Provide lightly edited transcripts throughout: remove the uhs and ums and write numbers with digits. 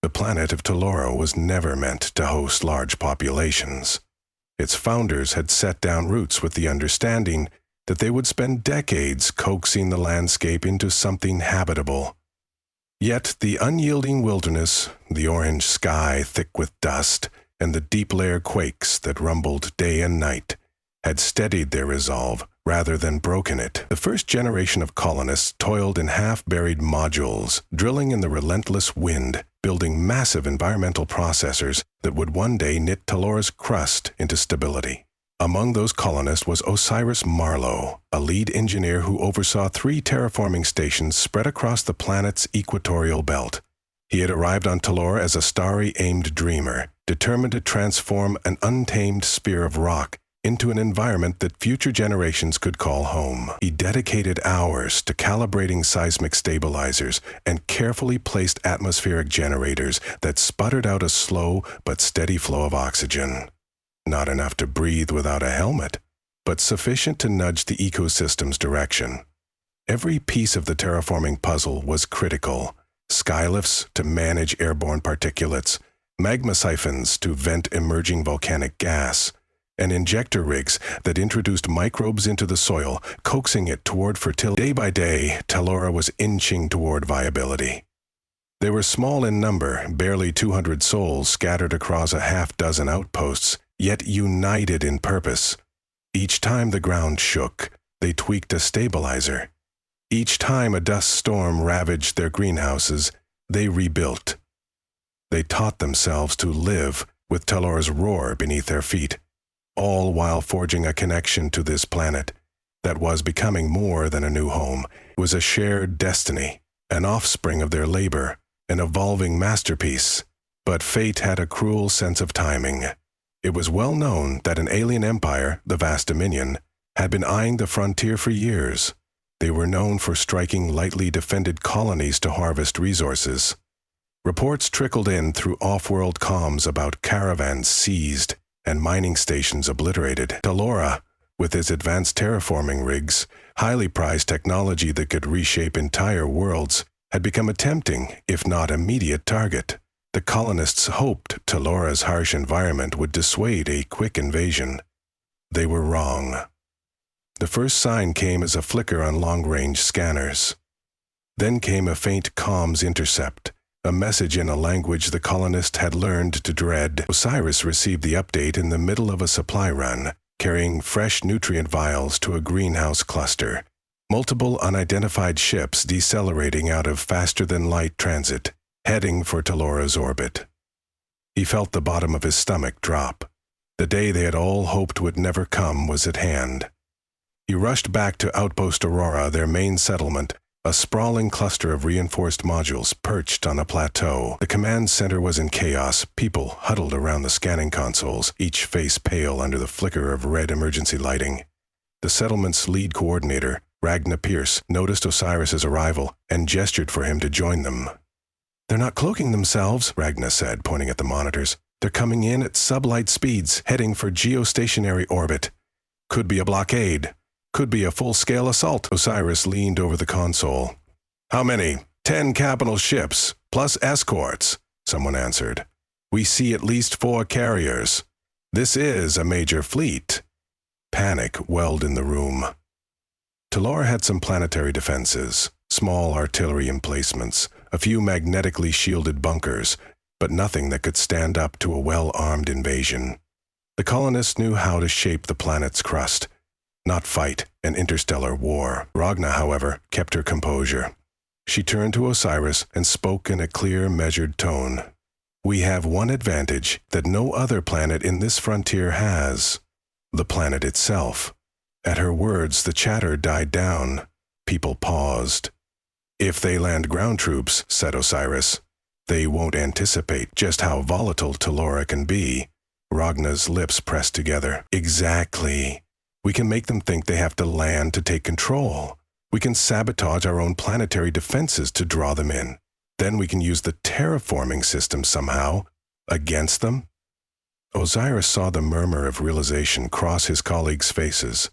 The planet of Talora was never meant to host large populations. Its founders had set down roots with the understanding that they would spend decades coaxing the landscape into something habitable. Yet the unyielding wilderness, the orange sky thick with dust, and the deep layer quakes that rumbled day and night had steadied their resolve rather than broken it. The first generation of colonists toiled in half-buried modules, drilling in the relentless wind, building massive environmental processors that would one day knit Talora's crust into stability. Among those colonists was Osiris Marlowe, a lead engineer who oversaw 3 terraforming stations spread across the planet's equatorial belt. He had arrived on Talora as a starry-aimed dreamer, determined to transform an untamed sphere of rock into an environment that future generations could call home. He dedicated hours to calibrating seismic stabilizers and carefully placed atmospheric generators that sputtered out a slow but steady flow of oxygen. Not enough to breathe without a helmet, but sufficient to nudge the ecosystem's direction. Every piece of the terraforming puzzle was critical. Skylifts to manage airborne particulates, magma siphons to vent emerging volcanic gas, and injector rigs that introduced microbes into the soil, coaxing it toward fertility. Day by day, Talora was inching toward viability. They were small in number, barely 200 souls scattered across a half-dozen outposts, yet united in purpose. Each time the ground shook, they tweaked a stabilizer. Each time a dust storm ravaged their greenhouses, they rebuilt. They taught themselves to live with Talora's roar beneath their feet, all while forging a connection to this planet that was becoming more than a new home. It was a shared destiny, an offspring of their labor, an evolving masterpiece. But fate had a cruel sense of timing. It was well known that an alien empire, the Vast Dominion, had been eyeing the frontier for years. They were known for striking lightly defended colonies to harvest resources. Reports trickled in through off-world comms about caravans seized and mining stations obliterated. Talora, with its advanced terraforming rigs, highly prized technology that could reshape entire worlds, had become a tempting, if not immediate, target. The colonists hoped Talora's harsh environment would dissuade a quick invasion. They were wrong. The first sign came as a flicker on long-range scanners. Then came a faint comms intercept, a message in a language the colonists had learned to dread. Osiris received the update in the middle of a supply run, carrying fresh nutrient vials to a greenhouse cluster. Multiple unidentified ships decelerating out of faster-than-light transit, heading for Talora's orbit. He felt the bottom of his stomach drop. The day they had all hoped would never come was at hand. He rushed back to Outpost Aurora, their main settlement, a sprawling cluster of reinforced modules perched on a plateau. The command center was in chaos, people huddled around the scanning consoles, each face pale under the flicker of red emergency lighting. The settlement's lead coordinator, Ragna Pierce, noticed Osiris's arrival and gestured for him to join them. "They're not cloaking themselves," Ragna said, pointing at the monitors. "They're coming in at sublight speeds, heading for geostationary orbit. Could be a blockade. Could be a full-scale assault." Osiris leaned over the console. "How many?" 10 capital ships, plus escorts," someone answered. "We see at least 4 carriers. This is a major fleet." Panic welled in the room. Talora had some planetary defenses, small artillery emplacements, a few magnetically shielded bunkers, but nothing that could stand up to a well-armed invasion. The colonists knew how to shape the planet's crust, not fight an interstellar war. Ragna, however, kept her composure. She turned to Osiris and spoke in a clear, measured tone. "We have one advantage that no other planet in this frontier has: the planet itself." At her words, the chatter died down. People paused. "If they land ground troops," said Osiris, "they won't anticipate just how volatile Talora can be." Ragna's lips pressed together. "Exactly. We can make them think they have to land to take control. We can sabotage our own planetary defenses to draw them in. Then we can use the terraforming system somehow against them." Osiris saw the murmur of realization cross his colleagues' faces.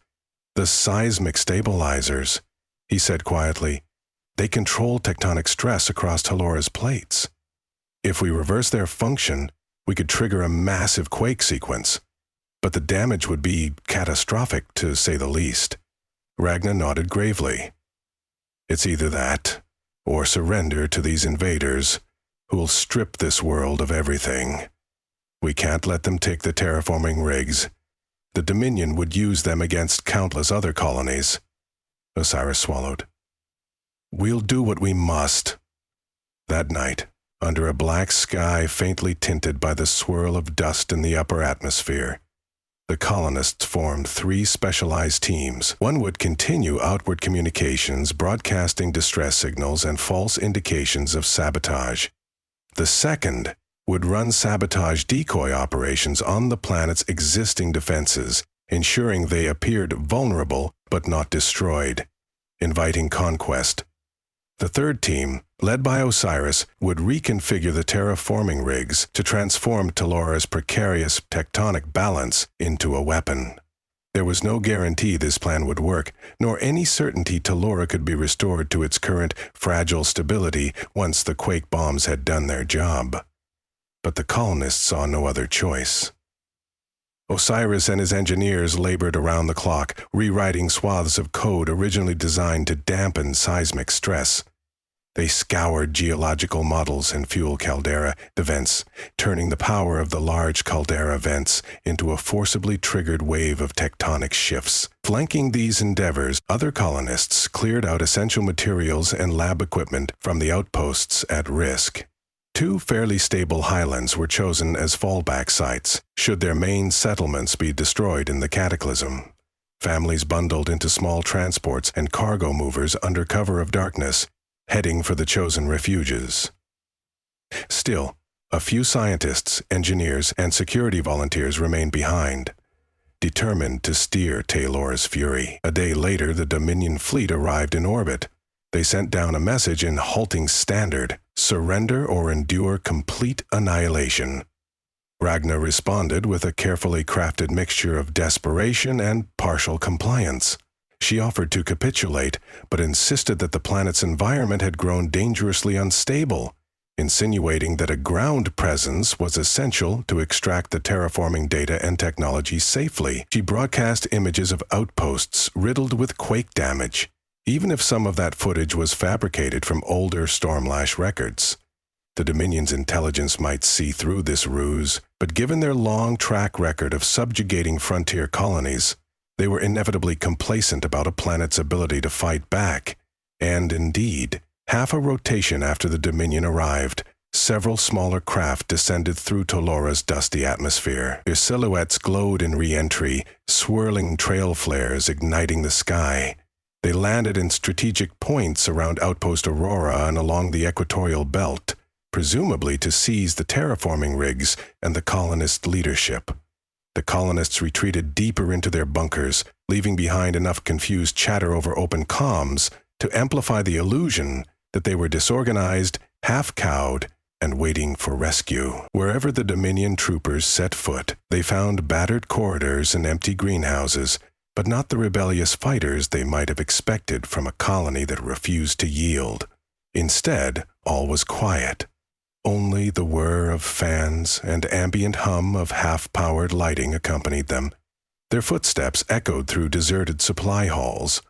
"The seismic stabilizers," he said quietly. "They control tectonic stress across Talora's plates." If we reverse their function, we could trigger a massive quake sequence, but the damage would be catastrophic, to say the least. Ragna nodded gravely. It's either that, or surrender to these invaders, who'll strip this world of everything. We can't let them take the terraforming rigs. The Dominion would use them against countless other colonies. Osiris swallowed. We'll do what we must. That night, under a black sky faintly tinted by the swirl of dust in the upper atmosphere, the colonists formed 3 specialized teams. One would continue outward communications, broadcasting distress signals and false indications of sabotage. The second would run sabotage decoy operations on the planet's existing defenses, ensuring they appeared vulnerable but not destroyed, inviting conquest. The third team, led by Osiris, would reconfigure the terraforming rigs to transform Telora's precarious tectonic balance into a weapon. There was no guarantee this plan would work, nor any certainty Telora could be restored to its current fragile stability once the quake bombs had done their job. But the colonists saw no other choice. Osiris and his engineers labored around the clock, rewriting swaths of code originally designed to dampen seismic stress. They scoured geological models and fuel caldera vents, turning the power of the large caldera vents into a forcibly triggered wave of tectonic shifts. Flanking these endeavors, other colonists cleared out essential materials and lab equipment from the outposts at risk. 2 fairly stable highlands were chosen as fallback sites, should their main settlements be destroyed in the cataclysm. Families bundled into small transports and cargo movers under cover of darkness, heading for the chosen refuges. Still, a few scientists, engineers, and security volunteers remained behind, determined to steer Telora's fury. A day later, the Dominion fleet arrived in orbit. They sent down a message in halting standard: surrender or endure complete annihilation. Ragna responded with a carefully crafted mixture of desperation and partial compliance. She offered to capitulate, but insisted that the planet's environment had grown dangerously unstable, insinuating that a ground presence was essential to extract the terraforming data and technology safely. She broadcast images of outposts riddled with quake damage, even if some of that footage was fabricated from older Stormlash records. The Dominion's intelligence might see through this ruse, but given their long track record of subjugating frontier colonies, they were inevitably complacent about a planet's ability to fight back. And indeed, half a rotation after the Dominion arrived, several smaller craft descended through Telora's dusty atmosphere. Their silhouettes glowed in re-entry, swirling trail flares igniting the sky. They landed in strategic points around Outpost Aurora and along the equatorial belt, presumably to seize the terraforming rigs and the colonist leadership. The colonists retreated deeper into their bunkers, leaving behind enough confused chatter over open comms to amplify the illusion that they were disorganized, half-cowed, and waiting for rescue. Wherever the Dominion troopers set foot, they found battered corridors and empty greenhouses, but not the rebellious fighters they might have expected from a colony that refused to yield. Instead, all was quiet. Only the whir of fans and ambient hum of half-powered lighting accompanied them. Their footsteps echoed through deserted supply halls.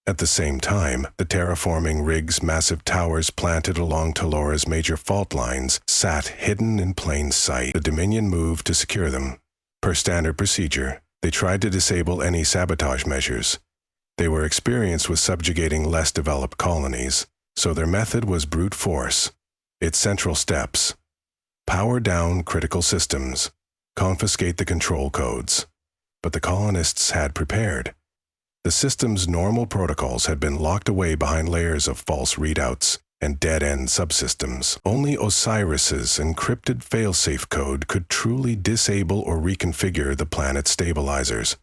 At the same time, the terraforming rigs' massive towers planted along Telora's major fault lines sat hidden in plain sight. The Dominion moved to secure them. Per standard procedure, they tried to disable any sabotage measures. They were experienced with subjugating less developed colonies, so their method was brute force. Its central steps: power down critical systems, confiscate the control codes. But the colonists had prepared. The system's normal protocols had been locked away behind layers of false readouts and dead-end subsystems. Only Osiris's encrypted failsafe code could truly disable or reconfigure the planet's stabilizers.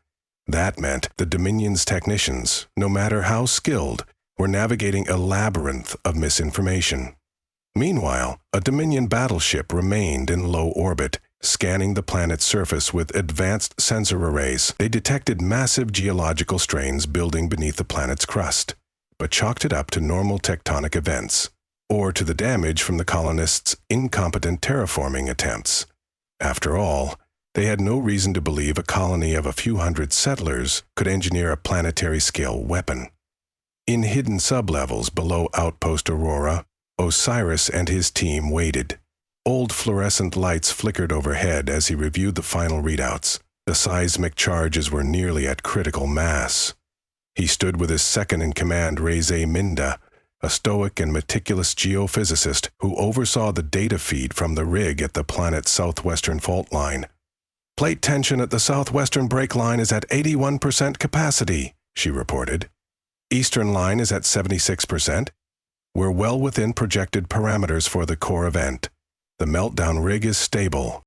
That meant the Dominion's technicians, no matter how skilled, were navigating a labyrinth of misinformation. Meanwhile, a Dominion battleship remained in low orbit, scanning the planet's surface with advanced sensor arrays. They detected massive geological strains building beneath the planet's crust, but chalked it up to normal tectonic events. or to the damage from the colonists' incompetent terraforming attempts. After all, they had no reason to believe a colony of a few hundred settlers could engineer a planetary-scale weapon. In hidden sublevels below Outpost Aurora, Osiris and his team waited. Old fluorescent lights flickered overhead as he reviewed the final readouts. The seismic charges were nearly at critical mass. He stood with his second-in-command, Reze Minda, a stoic and meticulous geophysicist who oversaw the data feed from the rig at the planet's southwestern fault line. "Plate tension at the southwestern break line is at 81% capacity," she reported. "Eastern line is at 76%. We're well within projected parameters for the core event. The meltdown rig is stable."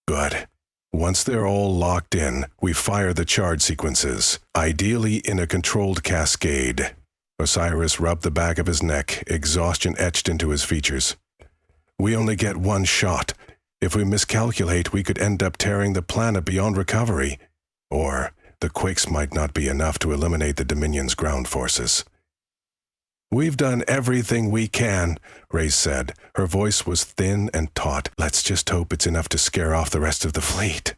"Good. Once they're all locked in, we fire the charge sequences, ideally in a controlled cascade." Osiris rubbed the back of his neck, exhaustion etched into his features. "We only get one shot. If we miscalculate, we could end up tearing the planet beyond recovery. Or the quakes might not be enough to eliminate the Dominion's ground forces." "We've done everything we can," Reze said. Her voice was thin and taut. "Let's just hope it's enough to scare off the rest of the fleet."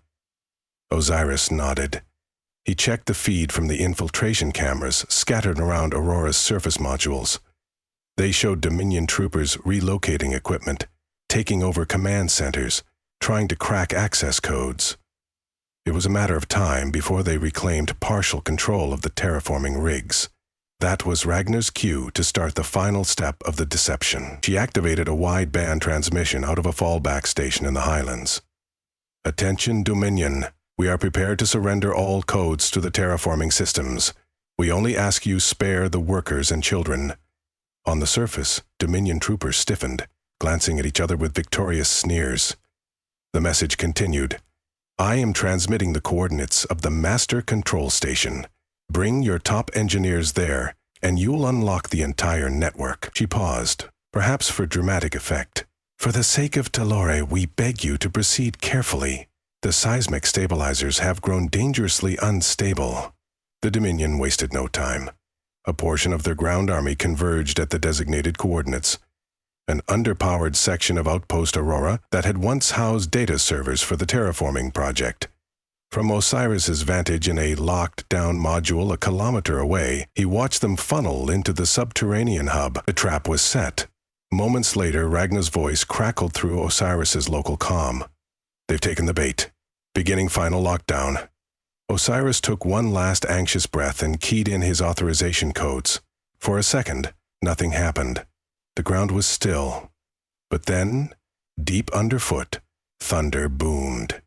Osiris nodded. He checked the feed from the infiltration cameras scattered around Aurora's surface modules. They showed Dominion troopers relocating equipment, taking over command centers, trying to crack access codes. It was a matter of time before they reclaimed partial control of the terraforming rigs. That was Ragnar's cue to start the final step of the deception. She activated a wideband transmission out of a fallback station in the Highlands. "Attention, Dominion. We are prepared to surrender all codes to the terraforming systems. We only ask you spare the workers and children." On the surface, Dominion troopers stiffened, glancing at each other with victorious sneers. The message continued. "I am transmitting the coordinates of the Master Control Station. Bring your top engineers there, and you'll unlock the entire network." She paused, perhaps for dramatic effect. "For the sake of Talore, we beg you to proceed carefully. The seismic stabilizers have grown dangerously unstable." The Dominion wasted no time. A portion of their ground army converged at the designated coordinates. An underpowered section of Outpost Aurora that had once housed data servers for the terraforming project. From Osiris's vantage in a locked-down module a kilometer away, he watched them funnel into the subterranean hub. The trap was set. Moments later, Ragnar's voice crackled through Osiris's local comm. "They've taken the bait. Beginning final lockdown." Osiris took one last anxious breath and keyed in his authorization codes. For a second, nothing happened. The ground was still. But then, deep underfoot, thunder boomed.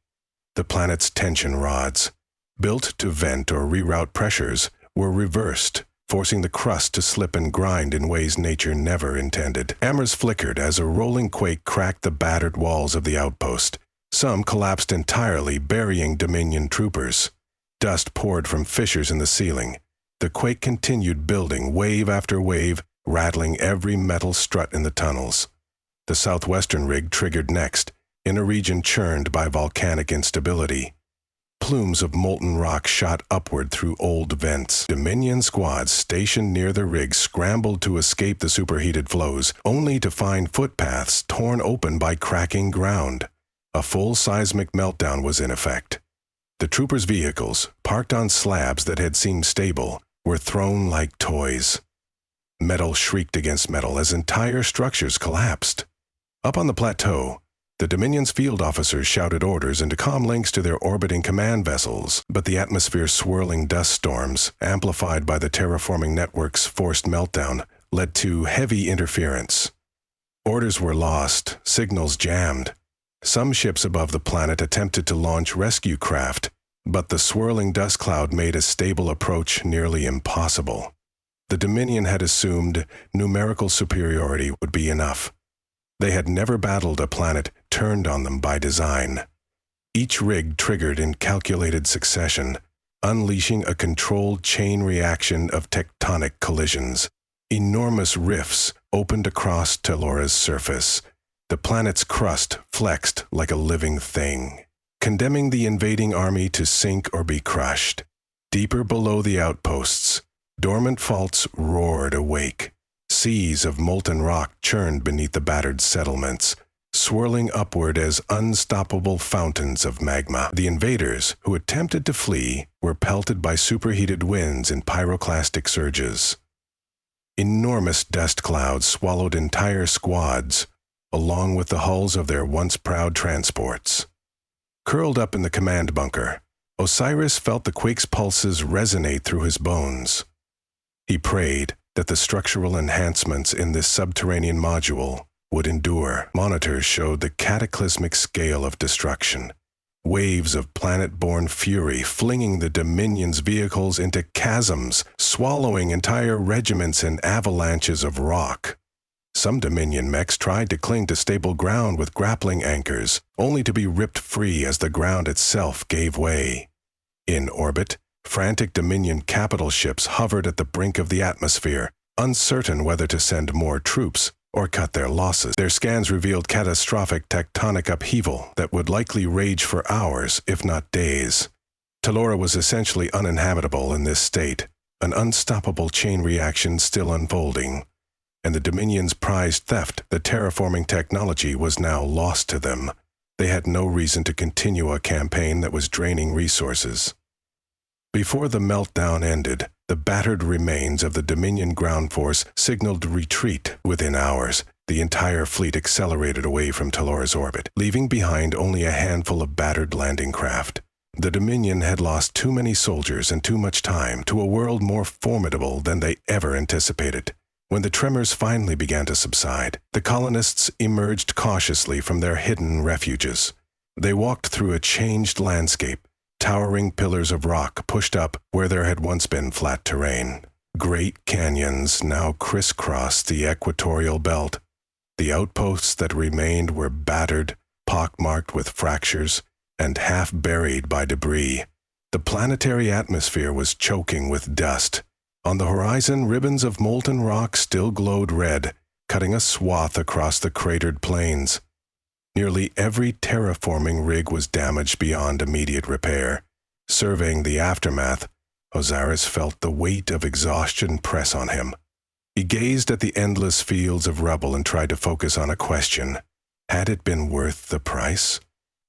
The planet's tension rods, built to vent or reroute pressures, were reversed, forcing the crust to slip and grind in ways nature never intended. Hammers flickered as a rolling quake cracked the battered walls of the outpost. Some collapsed entirely, burying Dominion troopers. Dust poured from fissures in the ceiling. The quake continued building, wave after wave, rattling every metal strut in the tunnels. The southwestern rig triggered next, in a region churned by volcanic instability. Plumes of molten rock shot upward through old vents. Dominion squads stationed near the rig scrambled to escape the superheated flows, only to find footpaths torn open by cracking ground. A full seismic meltdown was in effect. The troopers' vehicles, parked on slabs that had seemed stable, were thrown like toys. Metal shrieked against metal as entire structures collapsed. Up on the plateau, the Dominion's field officers shouted orders into comm links to their orbiting command vessels, but the atmosphere's swirling dust storms, amplified by the terraforming network's forced meltdown, led to heavy interference. Orders were lost, signals jammed. Some ships above the planet attempted to launch rescue craft, but the swirling dust cloud made a stable approach nearly impossible. The Dominion had assumed numerical superiority would be enough. They had never battled a planet turned on them by design. Each rig triggered in calculated succession, unleashing a controlled chain reaction of tectonic collisions. Enormous rifts opened across Telora's surface. The planet's crust flexed like a living thing, condemning the invading army to sink or be crushed. Deeper below the outposts, dormant faults roared awake. Seas of molten rock churned beneath the battered settlements, swirling upward as unstoppable fountains of magma. The invaders, who attempted to flee, were pelted by superheated winds and pyroclastic surges. Enormous dust clouds swallowed entire squads, along with the hulls of their once proud transports. Curled up in the command bunker, Osiris felt the quake's pulses resonate through his bones. He prayed that the structural enhancements in this subterranean module would endure. Monitors showed the cataclysmic scale of destruction. Waves of planet-borne fury flinging the Dominion's vehicles into chasms, swallowing entire regiments in avalanches of rock. Some Dominion mechs tried to cling to stable ground with grappling anchors, only to be ripped free as the ground itself gave way. In orbit, frantic Dominion capital ships hovered at the brink of the atmosphere, uncertain whether to send more troops or cut their losses. Their scans revealed catastrophic tectonic upheaval that would likely rage for hours, if not days. Tellura was essentially uninhabitable in this state, an unstoppable chain reaction still unfolding. And the Dominion's prized theft, the terraforming technology, was now lost to them. They had no reason to continue a campaign that was draining resources. Before the meltdown ended, the battered remains of the Dominion ground force signaled retreat. Within hours, the entire fleet accelerated away from Tellura's orbit, leaving behind only a handful of battered landing craft. The Dominion had lost too many soldiers and too much time to a world more formidable than they ever anticipated. When the tremors finally began to subside, the colonists emerged cautiously from their hidden refuges. They walked through a changed landscape, towering pillars of rock pushed up where there had once been flat terrain. Great canyons now crisscrossed the equatorial belt. The outposts that remained were battered, pockmarked with fractures, and half buried by debris. The planetary atmosphere was choking with dust. On the horizon, ribbons of molten rock still glowed red, cutting a swath across the cratered plains. Nearly every terraforming rig was damaged beyond immediate repair. Surveying the aftermath, Osiris felt the weight of exhaustion press on him. He gazed at the endless fields of rubble and tried to focus on a question. Had it been worth the price?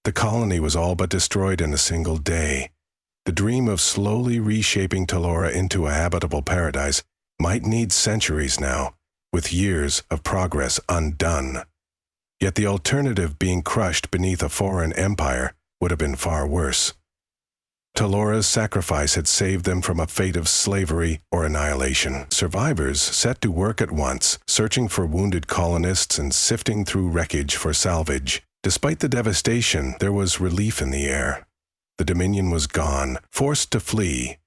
The colony was all but destroyed in a single day. The dream of slowly reshaping Tellura into a habitable paradise might need centuries now, with years of progress undone. Yet the alternative, being crushed beneath a foreign empire, would have been far worse. Tellura's sacrifice had saved them from a fate of slavery or annihilation. Survivors set to work at once, searching for wounded colonists and sifting through wreckage for salvage. Despite the devastation, there was relief in the air. The Dominion was gone, forced to flee.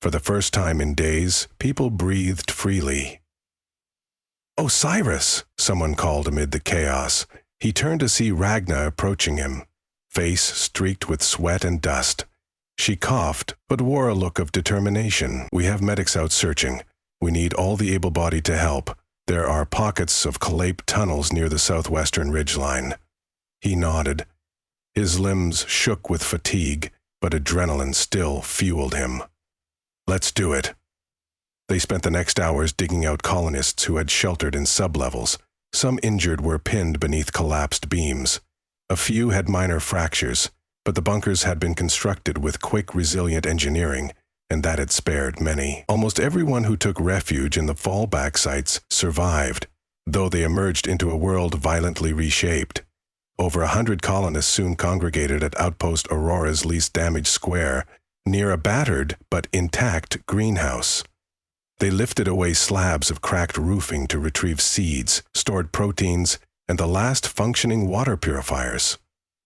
For the first time in days, people breathed freely. "Osiris!" someone called amid the chaos. He turned to see Ragna approaching him, face streaked with sweat and dust. She coughed, but wore a look of determination. "We have medics out searching. We need all the able-bodied to help. There are pockets of collapsed tunnels near the southwestern ridgeline." He nodded. His limbs shook with fatigue, but adrenaline still fueled him. "Let's do it." They spent the next hours digging out colonists who had sheltered in sublevels. Some injured were pinned beneath collapsed beams. A few had minor fractures, but the bunkers had been constructed with quick, resilient engineering, and that had spared many. Almost everyone who took refuge in the fallback sites survived, though they emerged into a world violently reshaped. Over 100 colonists soon congregated at Outpost Aurora's least damaged square, near a battered but intact greenhouse. They lifted away slabs of cracked roofing to retrieve seeds, stored proteins, and the last functioning water purifiers.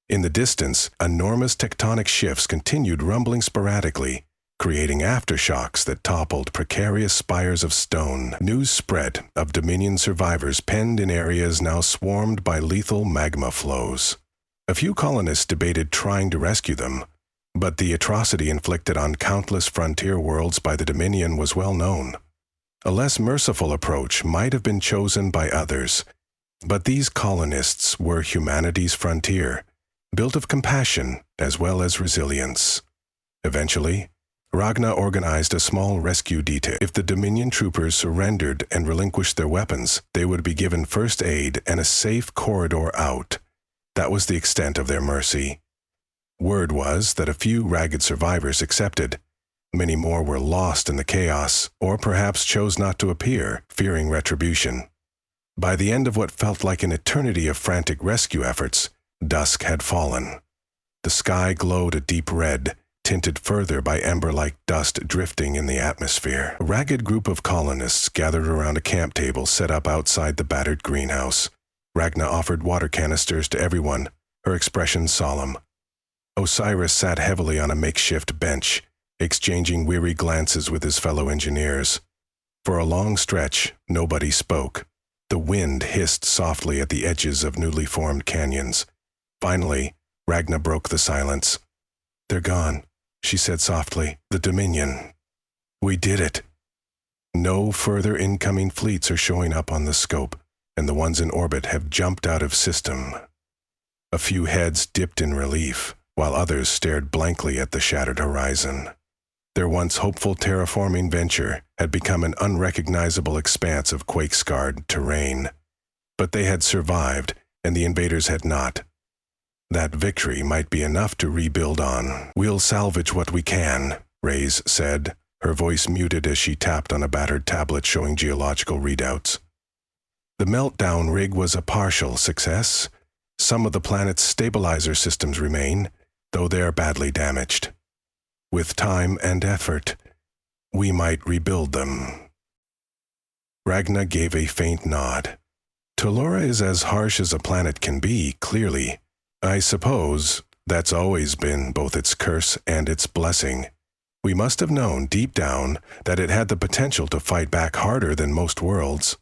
In the distance, enormous tectonic shifts continued rumbling sporadically, creating aftershocks that toppled precarious spires of stone. News spread of Dominion survivors penned in areas now swarmed by lethal magma flows. A few colonists debated trying to rescue them, but the atrocity inflicted on countless frontier worlds by the Dominion was well known. A less merciful approach might have been chosen by others, but these colonists were humanity's frontier, built of compassion as well as resilience. Eventually, Ragna organized a small rescue detail. If the Dominion troopers surrendered and relinquished their weapons, they would be given first aid and a safe corridor out. That was the extent of their mercy. Word was that a few ragged survivors accepted. Many more were lost in the chaos, or perhaps chose not to appear, fearing retribution. By the end of what felt like an eternity of frantic rescue efforts, dusk had fallen. The sky glowed a deep red, tinted further by ember-like dust drifting in the atmosphere. A ragged group of colonists gathered around a camp table set up outside the battered greenhouse. Ragna offered water canisters to everyone, her expression solemn. Osiris sat heavily on a makeshift bench, exchanging weary glances with his fellow engineers. For a long stretch, nobody spoke. The wind hissed softly at the edges of newly formed canyons. Finally, Ragna broke the silence. "They're gone," she said softly. "The Dominion. We did it. No further incoming fleets are showing up on the scope, and the ones in orbit have jumped out of system." A few heads dipped in relief, while others stared blankly at the shattered horizon. Their once hopeful terraforming venture had become an unrecognizable expanse of quake-scarred terrain. But they had survived, and the invaders had not. That victory might be enough to rebuild on. "We'll salvage what we can," Reyes said, her voice muted as she tapped on a battered tablet showing geological readouts. The meltdown rig was a partial success. Some of the planet's stabilizer systems remain, though they are badly damaged. With time and effort, we might rebuild them. Ragna gave a faint nod. Tellura is as harsh as a planet can be, clearly. I suppose that's always been both its curse and its blessing. We must have known deep down that it had the potential to fight back harder than most worlds.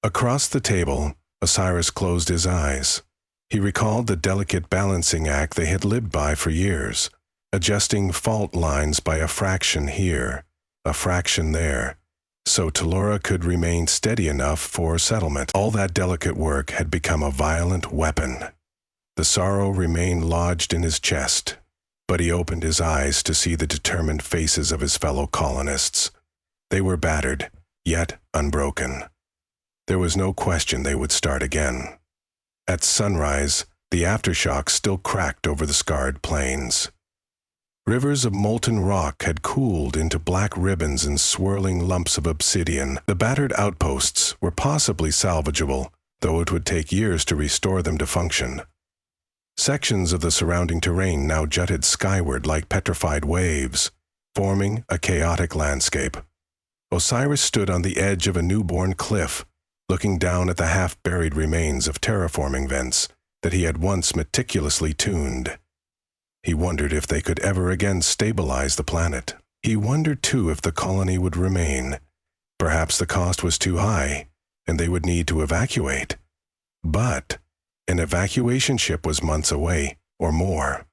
Across the table, Osiris closed his eyes. He recalled the delicate balancing act they had lived by for years, adjusting fault lines by a fraction here, a fraction there, so Tellura could remain steady enough for settlement. All that delicate work had become a violent weapon. The sorrow remained lodged in his chest, but he opened his eyes to see the determined faces of his fellow colonists. They were battered, yet unbroken. There was no question they would start again. At sunrise, the aftershocks still cracked over the scarred plains. Rivers of molten rock had cooled into black ribbons and swirling lumps of obsidian. The battered outposts were possibly salvageable, though it would take years to restore them to function. Sections of the surrounding terrain now jutted skyward like petrified waves, forming a chaotic landscape. Osiris stood on the edge of a newborn cliff, looking down at the half-buried remains of terraforming vents that he had once meticulously tuned. He wondered if they could ever again stabilize the planet. He wondered, too, if the colony would remain. Perhaps the cost was too high, and they would need to evacuate. But an evacuation ship was months away, or more.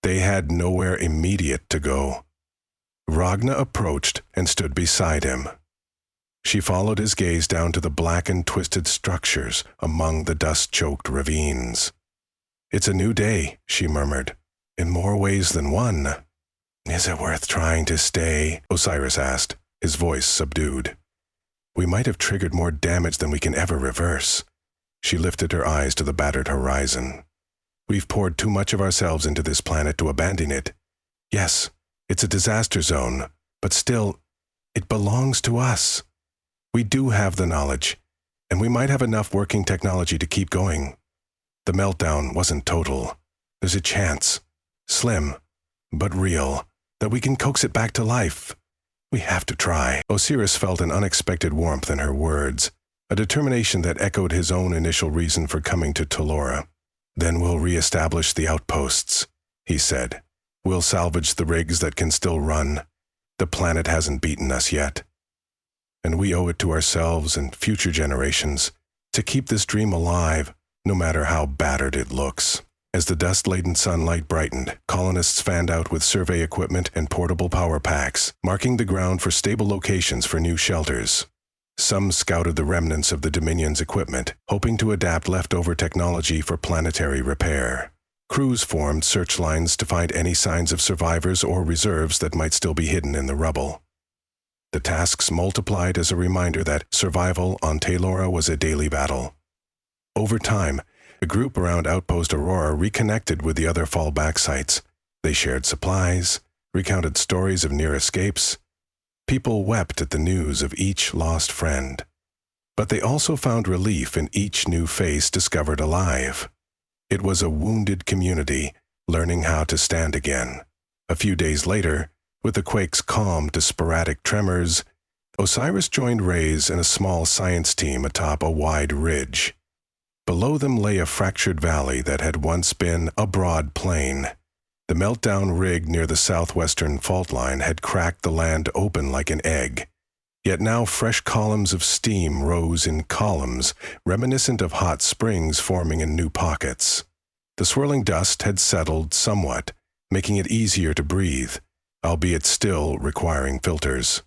They had nowhere immediate to go. Ragna approached and stood beside him. She followed his gaze down to the blackened, twisted structures among the dust-choked ravines. "It's a new day," she murmured. "In more ways than one." "Is it worth trying to stay?" Osiris asked, his voice subdued. "We might have triggered more damage than we can ever reverse." She lifted her eyes to the battered horizon. "We've poured too much of ourselves into this planet to abandon it. Yes, it's a disaster zone, but still, it belongs to us. We do have the knowledge, and we might have enough working technology to keep going. The meltdown wasn't total. There's a chance, slim, but real, that we can coax it back to life. We have to try." Osiris felt an unexpected warmth in her words, a determination that echoed his own initial reason for coming to Tellura. "Then we'll re-establish the outposts," he said. "We'll salvage the rigs that can still run. The planet hasn't beaten us yet. And we owe it to ourselves and future generations to keep this dream alive, no matter how battered it looks." As the dust-laden sunlight brightened, colonists fanned out with survey equipment and portable power packs, marking the ground for stable locations for new shelters. Some scouted the remnants of the Dominion's equipment, hoping to adapt leftover technology for planetary repair. Crews formed search lines to find any signs of survivors or reserves that might still be hidden in the rubble. The tasks multiplied as a reminder that survival on Telora was a daily battle. Over time, the group around Outpost Aurora reconnected with the other fallback sites. They shared supplies, recounted stories of near escapes. People wept at the news of each lost friend. But they also found relief in each new face discovered alive. It was a wounded community learning how to stand again. A few days later, with the quake's calm to sporadic tremors, Osiris joined Reyes and a small science team atop a wide ridge. Below them lay a fractured valley that had once been a broad plain. The meltdown rig near the southwestern fault line had cracked the land open like an egg. Yet now fresh columns of steam rose in columns, reminiscent of hot springs forming in new pockets. The swirling dust had settled somewhat, making it easier to breathe, albeit still requiring filters.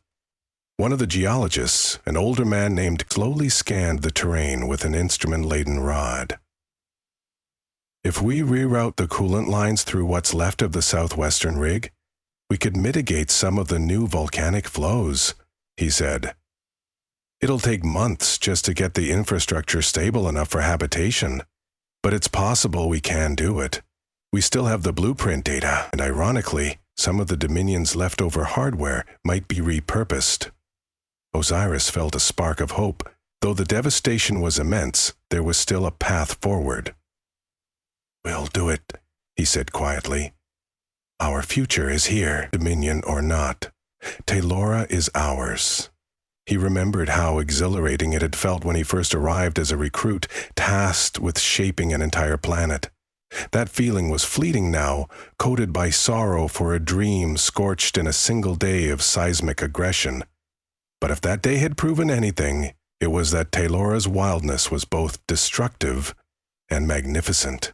One of the geologists, an older man named, slowly scanned the terrain with an instrument-laden rod. If we reroute the coolant lines through what's left of the southwestern rig, we could mitigate some of the new volcanic flows, he said. It'll take months just to get the infrastructure stable enough for habitation, but it's possible we can do it. We still have the blueprint data, and ironically, some of the Dominion's leftover hardware might be repurposed. Osiris felt a spark of hope. Though the devastation was immense, there was still a path forward. "We'll do it," he said quietly. "Our future is here, Dominion or not. Telora is ours." He remembered how exhilarating it had felt when he first arrived as a recruit, tasked with shaping an entire planet. That feeling was fleeting now, coated by sorrow for a dream scorched in a single day of seismic aggression. But if that day had proven anything, it was that Telora's wildness was both destructive and magnificent.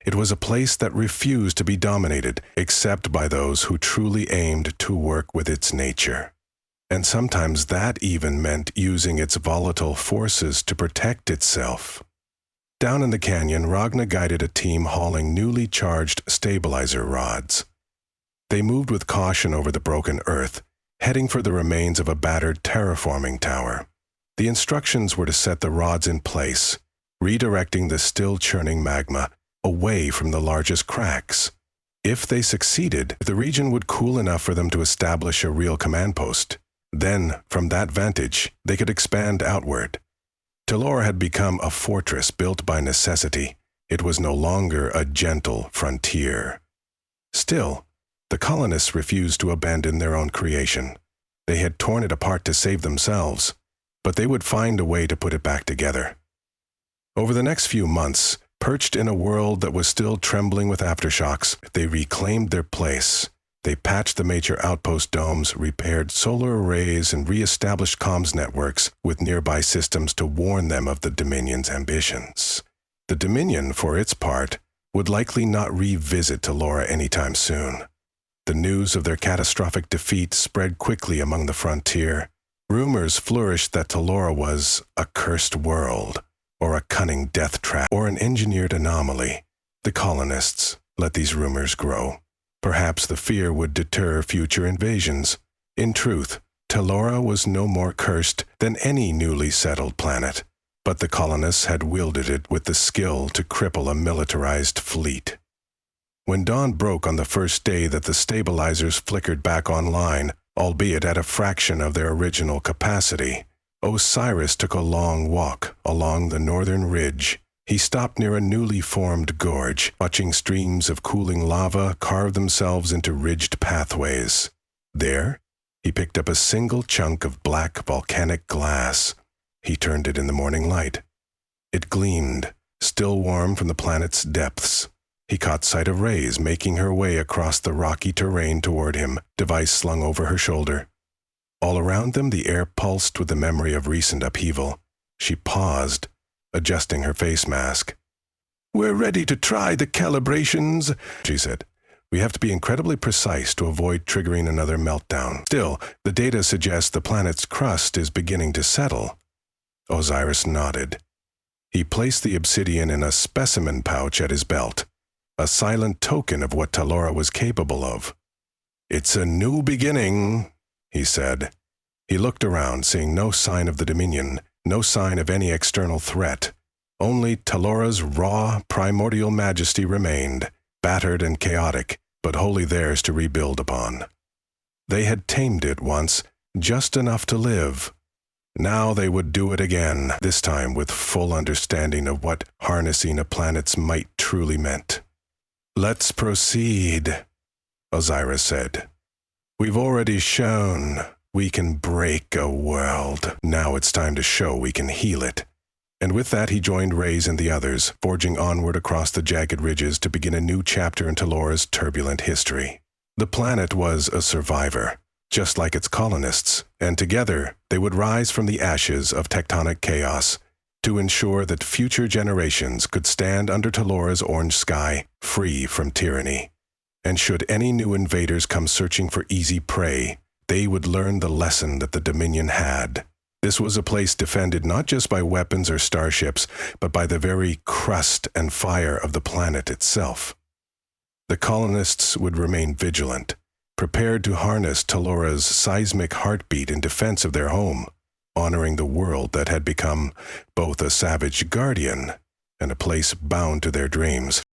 It was a place that refused to be dominated except by those who truly aimed to work with its nature. And sometimes that even meant using its volatile forces to protect itself. Down in the canyon, Ragna guided a team hauling newly charged stabilizer rods. They moved with caution over the broken earth, heading for the remains of a battered terraforming tower. The instructions were to set the rods in place, redirecting the still-churning magma away from the largest cracks. If they succeeded, the region would cool enough for them to establish a real command post. Then, from that vantage, they could expand outward. Telora had become a fortress built by necessity. It was no longer a gentle frontier. Still, the colonists refused to abandon their own creation. They had torn it apart to save themselves, but they would find a way to put it back together. Over the next few months, perched in a world that was still trembling with aftershocks, they reclaimed their place. They patched the major outpost domes, repaired solar arrays, and re-established comms networks with nearby systems to warn them of the Dominion's ambitions. The Dominion, for its part, would likely not revisit Telora anytime soon. The news of their catastrophic defeat spread quickly among the frontier. Rumors flourished that Telora was a cursed world, or a cunning death trap, or an engineered anomaly. The colonists let these rumors grow. Perhaps the fear would deter future invasions. In truth, Telora was no more cursed than any newly settled planet, but the colonists had wielded it with the skill to cripple a militarized fleet. When dawn broke on the first day that the stabilizers flickered back online, albeit at a fraction of their original capacity, Osiris took a long walk along the northern ridge. He stopped near a newly formed gorge, watching streams of cooling lava carve themselves into ridged pathways. There, he picked up a single chunk of black volcanic glass. He turned it in the morning light. It gleamed, still warm from the planet's depths. He caught sight of Reyes making her way across the rocky terrain toward him, device slung over her shoulder. All around them, the air pulsed with the memory of recent upheaval. She paused, adjusting her face mask. "We're ready to try the calibrations," she said. "We have to be incredibly precise to avoid triggering another meltdown. Still, the data suggests the planet's crust is beginning to settle." Osiris nodded. He placed the obsidian in a specimen pouch at his belt. a silent token of what Talora was capable of. "It's a new beginning," he said. He looked around, seeing no sign of the Dominion, no sign of any external threat. Only Talora's raw, primordial majesty remained, battered and chaotic, but wholly theirs to rebuild upon. They had tamed it once, just enough to live. Now they would do it again, this time with full understanding of what harnessing a planet's might truly meant. "Let's proceed," Osiris said. "We've already shown we can break a world. Now it's time to show we can heal it." And with that he joined Reyes and the others, forging onward across the jagged ridges to begin a new chapter in Talora's turbulent history. The planet was a survivor, just like its colonists, and together they would rise from the ashes of tectonic chaos to ensure that future generations could stand under Talora's orange sky, free from tyranny. And should any new invaders come searching for easy prey, they would learn the lesson that the Dominion had. This was a place defended not just by weapons or starships, but by the very crust and fire of the planet itself. The colonists would remain vigilant, prepared to harness Talora's seismic heartbeat in defense of their home, honoring the world that had become both a savage guardian and a place bound to their dreams.